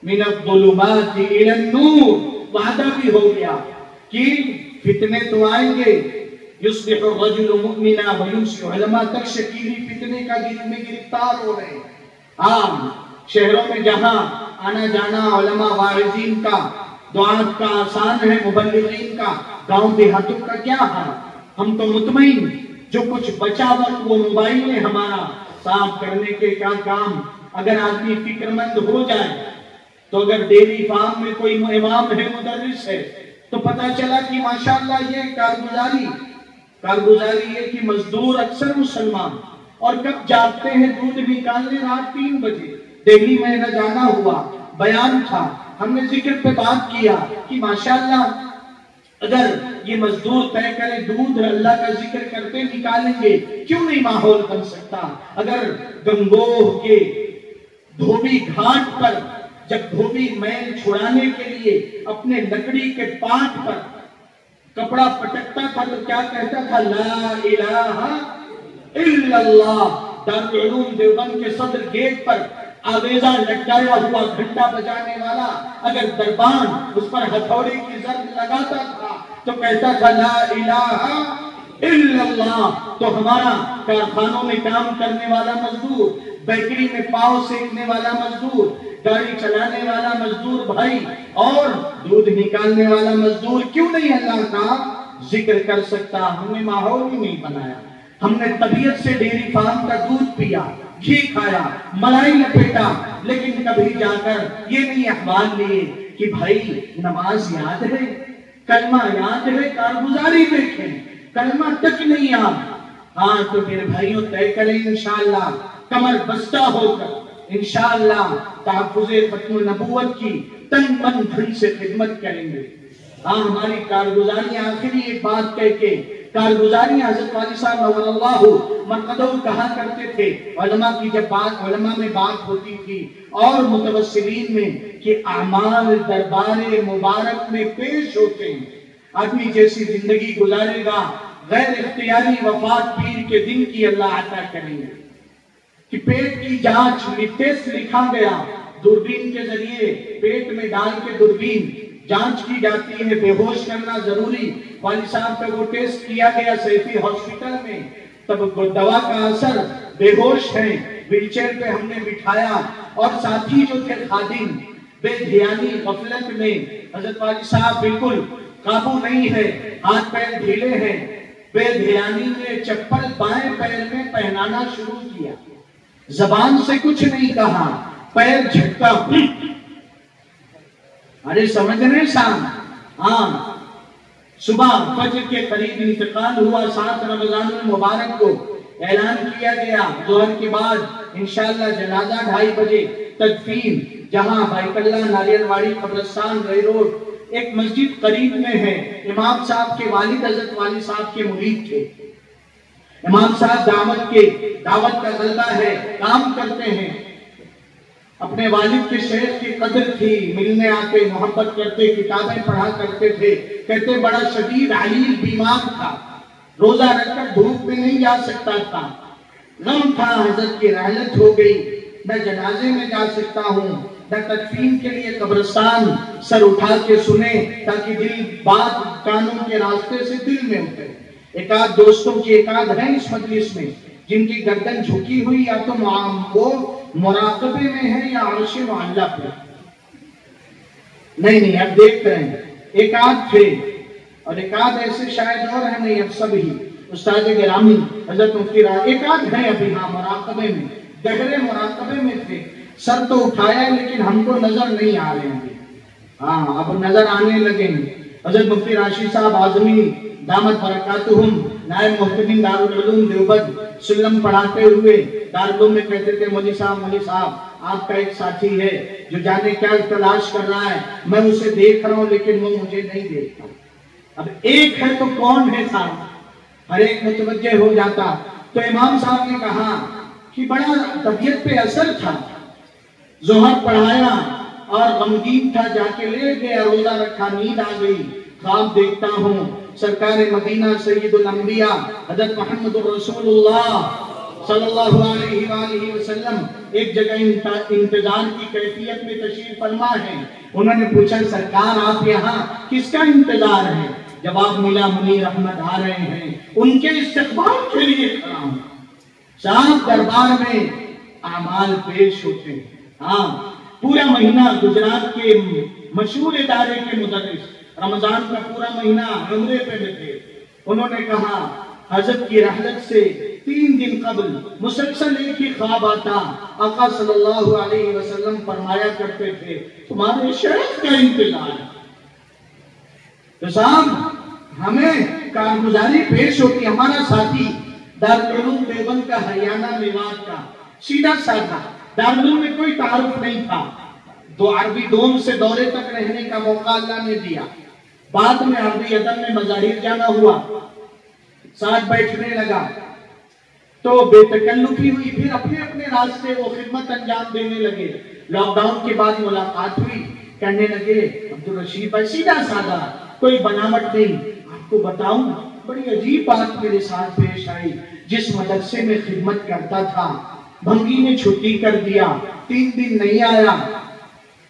مِنَ الظُّلُمَاتِ إِلَى النُّورِ، وعدہ بھی ہو گیا کہ فتنے تو آئیں گے، يُصْبِحُ الرَّجُلُ مُؤْمِنًا وَيُمْسِي، علماء تک شکیلی فتنے کا میں گرفتار ہو رہے ہیں۔ شہروں میں جہاں آنا جانا علماء واعظین کا، دعات کا آسان ہے، مبلغین کا، گاؤں دیہاتوں کا کیا حال؟ ہم تو مطمئن جو کچھ بچا وقت وہ موبائل ہے ہمارا، صاف کرنے کے کیا کام۔ اگر آدمی فکر مند ہو جائے تو اگر ڈیری فارم میں کوئی امام ہے، مدرس ہے، تو پتہ چلا کہ ماشاءاللہ یہ کارگزاری ہے کہ مزدور اکثر مسلمان، اور کب جاگتے ہیں دودھ نکالنے رات 3 بجے۔ دہلی میں نہ جانا ہوا، بیان تھا، ہم نے ذکر پہ بات کیا کہ ماشاءاللہ اگر یہ مزدور طے کرے دودھ اللہ کا ذکر کرتے نکالیں گے، کیوں نہیں ماحول بن سکتا؟ اگر گنگوہ کے دھوبی گھاٹ پر جب دھوبی میل چھڑانے کے لیے اپنے لکڑی کے پاٹ پر کپڑا پٹکتا تھا تو کیا کہتا تھا؟ لا الہ الا اللہ۔ دارالعلوم دیوبند کے صدر گیٹ پر آویزہ لٹکایا ہوا گھنٹا بجانے والا اگر دربان اس پر ہتھوڑے کی ضرب لگاتا تھا تو کہتا تھا لا الہ الا اللہ، تو ہمارا کارخانوں میں کام کرنے والا مزدور، بیکری میں پاؤ سیکنے والا مزدور، گاڑی چلانے والا مزدور بھائی اور دودھ نکالنے والا مزدور کیوں نہیں اللہ کا ذکر کر سکتا؟ ہم نے ماحول ہی نہیں بنایا، ہم نے طبیعت سے ڈیری فارم کا دودھ پیا، گھی کھایا، ملائی لپیٹا، لیکن کبھی جا کر یہ نہیں احوال لیے کہ بھائی نماز یاد ہے، کلمہ یاد ہے، کارگزاری دیکھیں، کلمہ تک نہیں یاد۔ ہاں تو پھر بھائیوں طے کریں انشاءاللہ کمر بستہ ہو کر انشاءاللہ تحفظ ختم نبوت کی تن من دھن سے خدمت کریں گے۔ ہاں ہماری کارگزاری آخری ایک بات کہہ کے کارگزاری حضرت والی صاحب نور اللہ مرقدہ کہا کرتے تھے، علماء کی جب بات علماء میں بات ہوتی تھی اور متوسلین میں کہ اعمال دربار مبارک میں پیش ہوتے ہیں، آدمی جیسی زندگی گزارے گا غیر اختیاری وفات پیر کے دن کی اللہ عطا کریں گے کہ پیٹ کی جانچ ٹیسٹ لکھا گیا، دوربین کے ذریعے پیٹ میں ڈال کے دوربین جانچ کی جاتی ہے، بے ہوش کرنا ضروری، والی صاحب پہ وہ ٹیسٹ کیا گیا سیفی ہاسپٹل میں، تب دوا کا اثر بے ہوش ہے، ویل چیئر پہ ہم نے بٹھایا اور ساتھی جو تھے خادم بے دھیانی غفلت میں، حضرت والی صاحب بالکل قابو نہیں ہے، ہاتھ پیر ڈھیلے ہیں، بے دھیانی نے چپل بائیں پیر میں پہنانا شروع کیا، زبان سے کچھ نہیں کہا، پیر جھٹکا، ارے سمجھ رہے شام؟ ہاں صبح فجر کے قریب انتقال ہوا، 7 رمضان المبارک کو اعلان کیا گیا، ظہر کے بعد انشاءاللہ جنازہ 2:30 بجے تدفین، جہاں بیت اللہ ناریل واڑی قبرستان ری روڈ ایک مسجد قریب میں ہے، امام صاحب کے والد حضرت والی صاحب کے مرید تھے، امام صاحب دعوت کا غلبہ ہے، کام کرتے ہیں، اپنے والد کے شیخ کی قدر تھی، ملنے آتے، محبت کرتے، کتابیں پڑھا کرتے تھے، کہتے بڑا شدید علیل بیمار تھا، روزہ رکھ کر دھوپ میں نہیں جا سکتا تھا، غم تھا حضرت کی رحلت ہو گئی، نہ جنازے میں جا سکتا ہوں، نہ تدفین کے لیے قبرستان سر اٹھا کے سنے تاکہ دل بات کانوں کے راستے سے دل میں اترے۔ ایک آدھ دوستوں کی ایک آدھ ہیں اس مجلس میں جن کی گردن جھکی ہوئی، یا تو وہ مراقبے میں ہے یا عرش معلّہ پہ، نہیں اب دیکھتے ہیں، ایک آدھ تھے اور ایک آدھ ایسے شاید اور ہیں، نہیں اب سب ہی استاد گرامی حضرت مفتی ایک آدھ ہیں ابھی، ہاں مراقبے میں، گہرے مراقبے میں تھے، سر تو اٹھایا ہے لیکن ہم کو نظر نہیں آ رہے ہیں، ہاں اب نظر آنے لگے ہیں۔ حضرت مفتی راشد صاحب اعظمی دامت برکاتہم نائب محتمین دارالعلوم دیوبند سلم پڑھاتے ہوئے دارالعلوم میں کہتے تھے، مولوی صاحب آپ کا ایک ساتھی ہے جو جانے کیا تلاش کر رہا ہے، میں اسے دیکھ رہا ہوں لیکن وہ مجھے نہیں دیکھتا۔ اب ایک ہے تو کون ہے صاحب، ہر ایک متوجہ ہو جاتا۔ تو امام صاحب نے کہا کہ بڑا طبیعت پہ اثر تھا، ظہر پڑھایا اور غمگین تھا، جا کے لے گیا، روزہ رکھا، نیند آ گئی، خواب دیکھتا ہوں سرکار مدینہ سید الانبیاء حضرت محمد رسول اللہ صلی اللہ علیہ وآلہ وسلم ایک جگہ انتظار کی کیفیت میں تشریف فرما ہے۔ انہوں نے پوچھا سرکار آپ یہاں کس کا انتظار ہے؟ جواب ملا منیر احمد آ رہے ہیں، ان کے استقبال کے لیے کھڑا ہوں۔ صاحب دربار میں اعمال پیش ہوتے ہیں۔ ہاں پورا مہینہ گجرات کے مشہور ادارے کے مدرس رمضان کا پورا مہینہ عمرے پہ تھے، انہوں نے کہا حضرت کی رحلت سے 3 دن قبل مسلسل ایک ہی خواب آتا، آقا صلی اللہ علیہ وسلم فرمایا کرتے تھے تمہارے شیخ کا انتظار ہے۔ تو صاحب ہمیں کارگزاری پیش ہوتی، ہمارا ساتھی دارالعلوم دیوبند کا ہریانہ میوات کا سیدھا سادہ، دارالعلوم میں کوئی تعارف نہیں تھا، عربی دوم سے دورے تک رہنے کا موقع اللہ نے دیا، بعد میں عربی ادب میں مظاہر جانا ہوا، ساتھ بیٹھنے لگا تو بے تکلفی ہوئی، پھر اپنے اپنے راستے وہ خدمت انجام دینے لگے۔ لاک ڈاؤن کے بعد ملاقات ہوئی، کہنے لگے عبدالرشید بھائی سیدھا سادہ، کوئی بناوٹ نہیں، آپ کو بتاؤں بڑی عجیب بات میرے ساتھ پیش آئی، جس مدرسے میں خدمت کرتا تھا بھنگی نے چھٹی کر دیا، 3 دن نہیں آیا،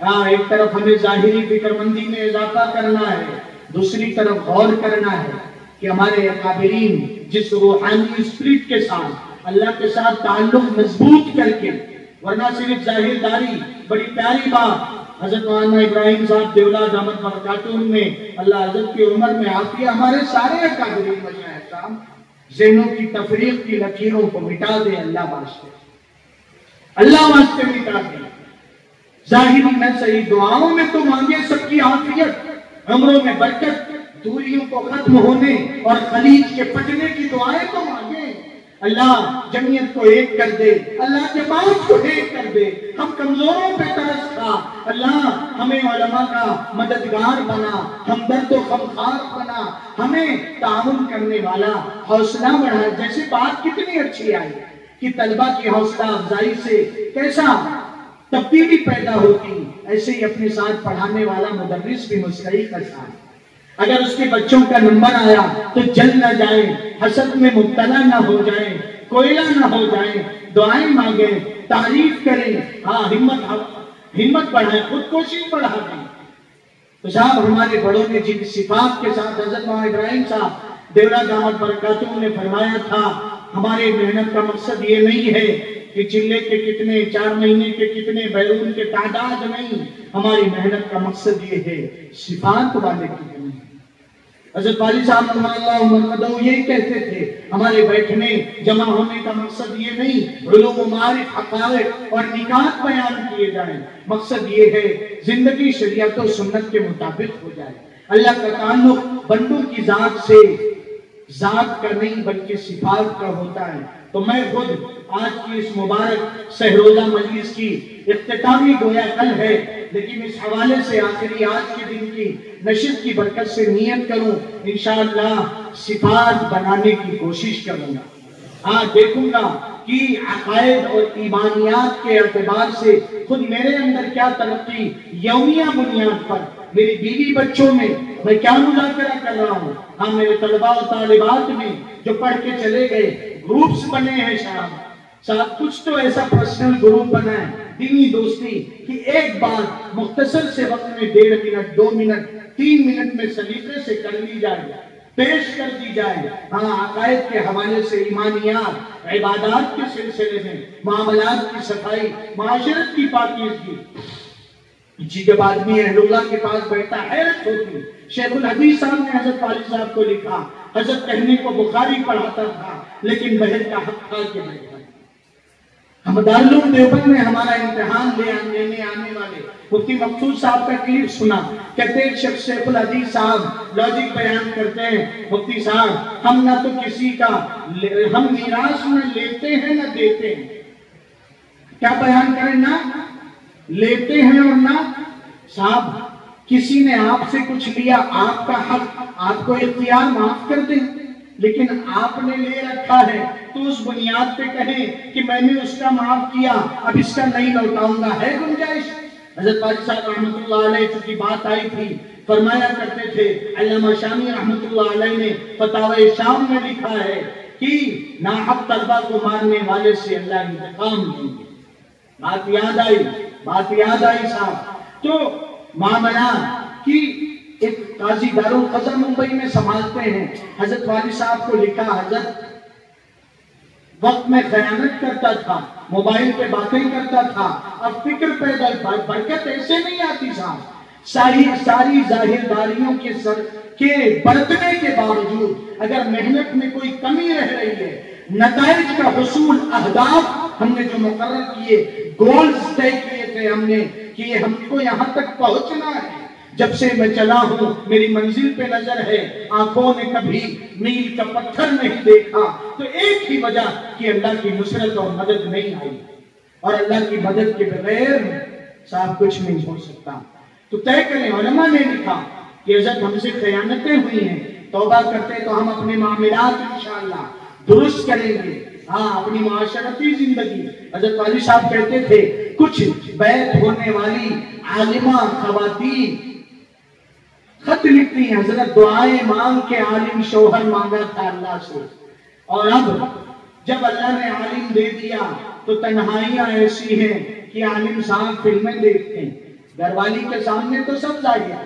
ایک طرف ہمیں ظاہری فکر مندی میں اضافہ کرنا ہے، دوسری طرف غور کرنا ہے کہ ہمارے اکابرین جس روحانی اسپرٹ کے ساتھ اللہ کے ساتھ تعلق مضبوط کر کے، ورنہ صرف ظاہر داری، بڑی پیاری بات حضرت مولانا ابراہیم صاحب دیولہ دامت برکاتہم نے اللہ حضرت کی عمر میں عافیہ ہمارے سارے اکابرین مشائخ صاحب ذہنوں کی تفریق کی لکیروں کو مٹا دے، اللہ واسطے مٹا دے، ظاہری نہ صحیح دعاؤں میں تو مانگے سب کی عافیت، عمروں میں برکت، دوریوں کو ختم ہونے اور خلیج کے پٹنے کی دعائیں تو مانگے۔ اللہ جمعیت کو ایک کر دے، اللہ جماعت کو ایک کر دے، ہم کمزوروں پہ ترس کھا، اللہ ہمیں علماء کا مددگار بنا، ہمدرد و غمخوار بنا، ہمیں تعاون کرنے والا حوصلہ بڑھا۔ جیسے بات کتنی اچھی آئی کہ طلبہ کی حوصلہ افزائی سے کیسا تبدیلی پیدا ہوتی، ایسے ہی اپنے ساتھ پڑھانے والا مدرس بھی مستحق ہے۔ اگر اس کے بچوں کا نمبر آیا تو جل نہ جائیں، حسد میں مبتلا نہ ہو جائیں، کوئلہ نہ ہو جائیں، دعائیں مانگیں، تعریف کریں، ہمت بڑھائیں، خود کوشش بڑھا دیں۔ تو صاحب ہمارے بڑوں نے جن صفات کے ساتھ حضرت مولانا ابراہیم صاحب دیولہ دامت برکاتہم نے فرمایا تھا، ہماری محنت کا مقصد یہ نہیں ہے کہ چلے کے کتنے، 4 مہینے کے کتنے، بیرون کے تعداد نہیں، ہماری محنت کا مقصد یہ ہے صفات والے کتنے۔ حضرت والی صاحب اللہ مرقدہ یہی کہتے تھے، ہمارے بیٹھنے جمع ہونے کا مقصد یہ نہیں علوم و معارف، حقائق اور نکات بیان کیے جائیں، مقصد یہ ہے زندگی شریعت و سنت کے مطابق ہو جائے۔ اللہ کا تعلق بندوں کی ذات سے ذات کا نہیں بلکہ صفات کا ہوتا ہے۔ تو میں خود آج کی اس مبارک سہروزہ مجلس کی اختتامی گویا کل ہے، لیکن اس حوالے سے آخری آج کے دن کی نشست کی برکت سے نیت کروں، انشاءاللہ صفات بنانے کی کوشش کروں گا۔ دیکھوں گا کہ عقائد اور ایمانیات کے اعتبار سے خود میرے اندر کیا ترقی، یومیہ بنیاد پر میری بیوی بچوں میں میں کیا مذاکرہ کر رہا ہوں، میرے طلباء و طالبات میں جو پڑھ کے چلے گئے، گروپس بنے ہیں صاحب کچھ تو ایسا پرسنل گروپ بنا ہے دینی دوستی کہ ایک بات مختصر سے وقت میں 1.5 منٹ 2 منٹ 3 منٹ میں سلیقے سے کر لی جائے، پیش کر دی جائے۔ عقائد کے حوالے سے، ایمانیات، عبادات کے سلسلے میں، معاملات کی صفائی، معاشرت کی پاکیزگی۔ جب آدمی اہل اللہ کے پاس بیٹھتا حیرت ہوتی۔ شیخ الحدیث صاحب نے حضرت والد صاحب کو لکھا، حضرت کہنے کو بخاری پڑھاتا تھا لیکن بہن کا حق کھا کے بیٹھا۔ ہم دارالعلوم دیوبند میں ہمارا امتحان لینے آنے والے مفتی مقصود صاحب کا کلپ سنا، کہتے ایک شخص شیخ الحدیث صاحب لاجک بیان کرتے ہیں، مفتی صاحب ہم نہ تو کسی کا ہم میراث نہ لیتے ہیں نہ دیتے ہیں۔ کیا بیان کریں؟ نہ لیتے ہیں اور نہ صاحب کسی نے آپ سے کچھ لیا، آپ کا حق، آپ کو اختیار معاف کر دیں، لیکن آپ نے لے رکھا ہے تو اس بنیاد پہ کہیں کہ میں نے اس کا معاف کیا، اب اس کا نہیں لوٹاؤں گا، ہے گنجائش؟ حضرت واجد صاحب رحمت اللہ علیہ چونکہ بات آئی تھی، فرمایا کرتے تھے، علامہ شامی رحمت اللہ علیہ نے فتاوی شام میں لکھا ہے کہ ناحق طلبہ کو مارنے والے سے اللہ انتقام دیں گے۔ بات یاد آئی صاحب۔ تو معاملات کی ایک قاضی دارالقضا ممبئی میں سنبھالتے ہیں، حضرت والد صاحب کو لکھا، حضرت وقت میں خیانت کرتا تھا، موبائل پہ باتیں کرتا تھا، اب فکر پیدا، برکت ایسے نہیں آتی صاحب۔ ساری ظاہر داریوں کے برتنے کے باوجود اگر محنت میں کوئی کمی رہ رہی ہے، نتائج کا حصول، اہداف ہم نے جو مقرر کیے، گولز طے کیے تھے ہم نے کہ ہم کو یہاں تک پہنچنا ہے، جب سے میں چلا ہوں میری منزل پہ نظر ہے، آنکھوں نے کبھی میل کا پتھر نہیں دیکھا، تو ایک ہی وجہ کہ اللہ کی نصرت اور مدد نہیں آئی، اور اللہ کی مدد کے بغیر صاحب کچھ نہیں ہو سکتا۔ تو طے کریں، علماء نے لکھا کہ حضرت ہم سے خیانتیں ہوئی ہیں، توبہ کرتے تو ہم اپنے معاملات انشاءاللہ درست کریں گے، اپنی معاشرتی زندگی۔ حضرت والی صاحب کہتے تھے کچھ بیعت ہونے والی عالمہ خواتین خط لکھتی ہیں، حضرت دعائیں مانگ کے عالم شوہر مانگا تھا اللہ سے، اور اب جب اللہ نے عالم دے دیا تو تنہائیاں ایسی ہیں کہ عالم صاحب فلمیں دیکھتے ہیں، گھر والی کے سامنے تو سب ظاہر ہے۔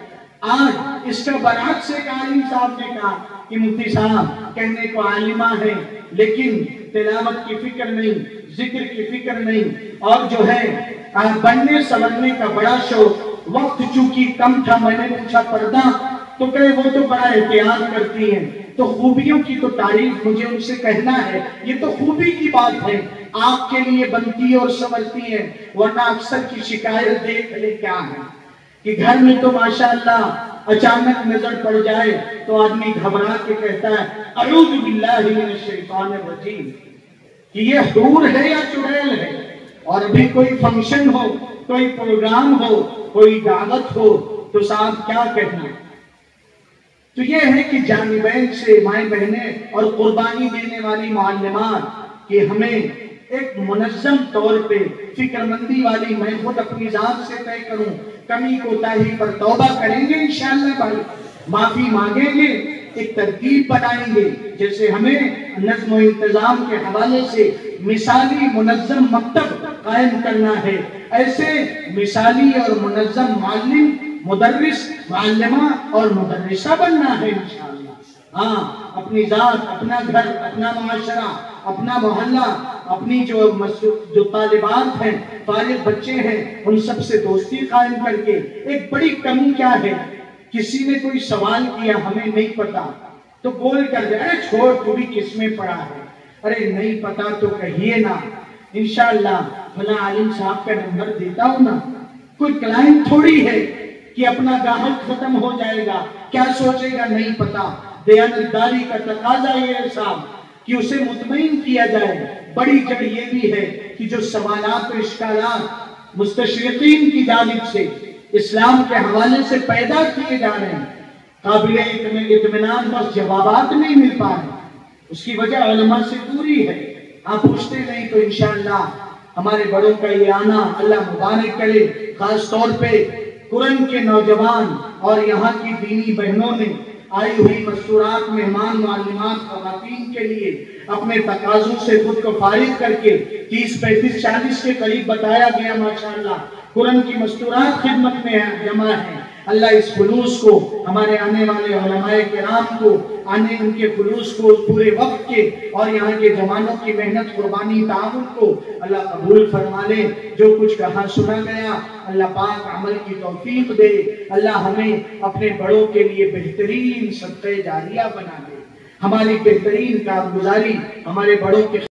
آج اس کا برعکس ایک عالم صاحب نے کہا کہ مفتی صاحب کہنے کو عالمہ ہے لیکن تلاوت کی فکر نہیں، ذکر کی فکر نہیں، اور جو ہے بننے سنورنے کا بڑا شوق، وقت چونکہ کم تھا، میں نے پوچھا پردہ تو کہے وہ تو بڑا احتیاط کرتی ہیں، تو خوبیوں کی تو تعریف مجھے ان سے کہنا ہے، یہ تو خوبی کی بات ہے، آپ کے لیے بنتی اور سمجھتی ہے، ورنہ اکثر کی شکایت دیکھ لے کیا ہے کہ گھر میں تو ماشاءاللہ اچانک نظر پڑ جائے تو آدمی گھبرا کے کہتا ہے اعوذ باللہ من الشیطان الرجیم، کہ یہ حور ہے یا چڑیل ہے، اور ابھی کوئی فنکشن ہو، کوئی پروگرام ہو، کوئی دعوت ہو تو صاحب کیا کہنا۔ تو یہ ہے کہ جانبین سے مائیں بہنیں اور قربانی دینے والی معلمات کہ ہمیں ایک منظم طور پہ فکر مندی والی، میں خود اپنی ذات سے طے کروں، کمی کوتاہی پر توبہ کریں گے انشاءاللہ بھائی، معافی مانگیں گے، ایک ترتیب بنائیں گے، جیسے ہمیں نظم و انتظام کے حوالے سے مثالی منظم مکتب قائم کرنا ہے، ایسے مثالی اور منظم معلم، مدرس، معلمہ اور مدرسہ بننا ہے انشاءاللہ۔ ہاں، اپنی ذات، اپنا گھر، اپنا معاشرہ، اپنا محلہ، اپنی جو طالبات ہیں، طالب بچے ہیں، ان سب سے دوستی قائم کر کے، ایک بڑی کمی کیا ہے، کسی نے کوئی سوال کیا ہمیں نہیں پتا تو بول کر دے ارے چھوڑ تو بھی کس میں پڑا ہے، ارے نہیں پتا تو کہیے نا، انشاءاللہ بھلا عالم صاحب کا نمبر دیتا ہوں نا، کوئی کلائنٹ تھوڑی ہے کہ اپنا گاہک ختم ہو جائے گا، کیا سوچے گا نہیں پتا، دیانتداری کا تقاضا یہ ہے صاحب کہ اسے مطمئن کیا جائے۔ بڑی جڑ یہ بھی ہے کہ جو سوالات و اشکالات مستشرقین کی جانب سے اسلام کے حوالے سے پیدا کیے جا رہے ہیں، قابل اطمینان بس جوابات نہیں مل پا رہے، اس کی وجہ علماء سے دوری ہے، آپ پوچھتے نہیں تو انشاءاللہ ہمارے بڑوں کا یہ آنا اللہ مبارک کرے، خاص طور پہ قرآن کے نوجوان اور یہاں کی دینی بہنوں نے آئی ہوئی مستورات مہمان معلمات خواتین کے لیے اپنے تقاضوں سے خود کو فارغ کر کے 30 35 40 کے قریب بتایا گیا، ماشاءاللہ قرآن کی مستورات خدمت میں جمع ہیں۔ اللہ اس خلوص کو، ہمارے آنے والے علماء کرام کو، آنے ان کے خلوص کو، پورے وقت کے اور یہاں کے جوانوں کی محنت، قربانی، تعاون کو اللہ قبول فرما لے۔ جو کچھ کہا سنا گیا اللہ پاک عمل کی توفیق دے، اللہ ہمیں اپنے بڑوں کے لیے بہترین صدقہ جاریہ بنا دے، ہماری بہترین کارگزاری ہمارے بڑوں کے